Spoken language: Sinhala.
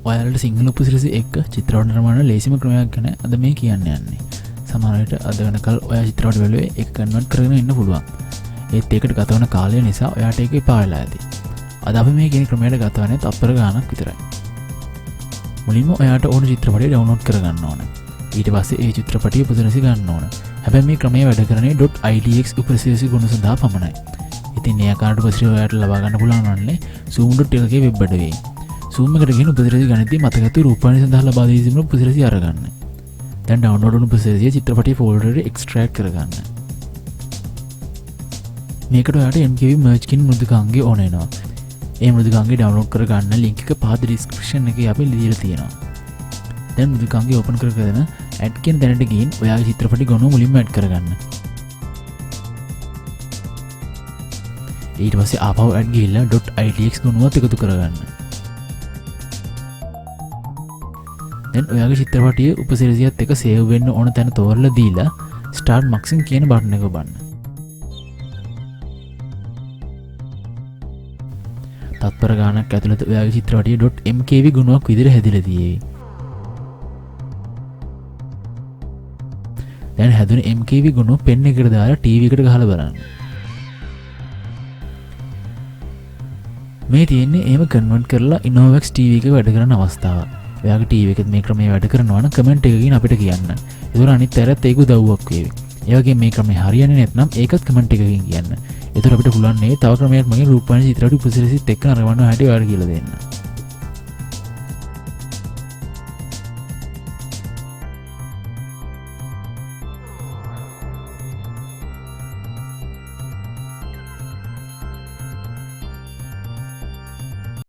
ඔයාලට සිංහල උපසිරසි එක්ක චිත්‍රපට නිර්මාණ ලේසිම ක්‍රමයක් ගැන අද මේ කියන්න යන්නේ. සමහර විට අද වෙනකල් ඔයා චිත්‍රපට බැලුවේ ඒක කන්වර්ට් කරගෙන ඉන්න පුළුවන්. ඒත් ඒකට ගත වන කාලය නිසා ඔයාට ඒක එපා වෙලා ඇති. අද අපි මේ කියන ක්‍රමයට ගත වන්නේ තත්පර ගාණක් විතරයි. මුලින්ම ඔයාට ඕන චිත්‍රපටය ඩවුන්ලෝඩ් කරගන්න ඕන. ඊට පස්සේ ඒ චිත්‍රපටිය උපසිරසි ගන්න ඕන. හැබැයි මේ ක්‍රමය වැඩ කරන්නේ .idx උපසිරසි ගුණ සඳහා පමණයි. ඉතින් මේ ආකාරයට උපසිරසි ඔයාට ලබා ගන්න පුළුවන් වන්නේ zoom.lk ගේ වෙබ් අඩවියෙන්. zoom එකට ගිහින් උපසිරසි ගණිතය මතකතු රූපවාහිනිය සඳහා ලබා දී තිබෙන උපසිරසි අරගන්න. දැන් ඩවුන්ලෝඩ් වුණු උපසිරසිය චිත්‍රපටයේ ෆෝල්ඩර් එකට එක්ස්ට්‍රැක්ට් කරගන්න. මේකට ඔයාට MKV merge kin මෘදුකාංගය ඕන වෙනවා. ඒ මෘදුකාංගය ඩවුන්ලෝඩ් කරගන්න ලින්ක් එක පහත ඩිස්ක්‍රිප්ෂන් එකේ අපි දීලා තියෙනවා. දැන් මෘදුකාංගය ඕපන් කරගෙන ඇඩ් කියන තැනට ගිහින් ඔයාගේ චිත්‍රපටි ගොනුව මුලින්ම ඇඩ් කරගන්න. ඊට පස්සේ ආපහු ඇඩ් ගිහිල්ලා .idx ගොනුවත් එකතු කරගන්න. දැන් ඔයාගේ චිත්‍රපටියේ උපසිරසියත් එක්ක සේව් වෙන්න ඕන තැන තෝරලා දීලා start maxing කියන බටන් එක ඔබන්න. තත්පර ගානක් ඇතුළත ඔයාගේ චිත්‍රපටිය .mkv ගුණයක් විදිහට හැදිලා තියෙයි. දැන් හැදුන MKV ගුණ පෙන් එකට දාලා ටීවී එකට ගහලා බලන්න. මේ තියෙන්නේ එහෙම කන්වර්ට් කරලා Innovex TV එක වැඩ කරන අවස්ථාව. ඔයාගේ ටීවී එකත් මේ ක්‍රමයේ වැඩ කරනවා නම් කමෙන්ට් එකකින් අපිට කියන්න. ඒතර අනිත් අයත් ඒක උදව්වක් වේවි. ඒ වගේම මේ ක්‍රමය හරියන්නේ නැත්නම් ඒකත් කමෙන්ට් එකකින් කියන්න. ඒතර අපිට පුළුවන් මේ තව ක්‍රමයක් මගේ රූපවාහිනී චිත්‍රපට උපසිරසිත් එක්ක නරඹන්න හැටි ඔයාලට කියලා දෙන්න.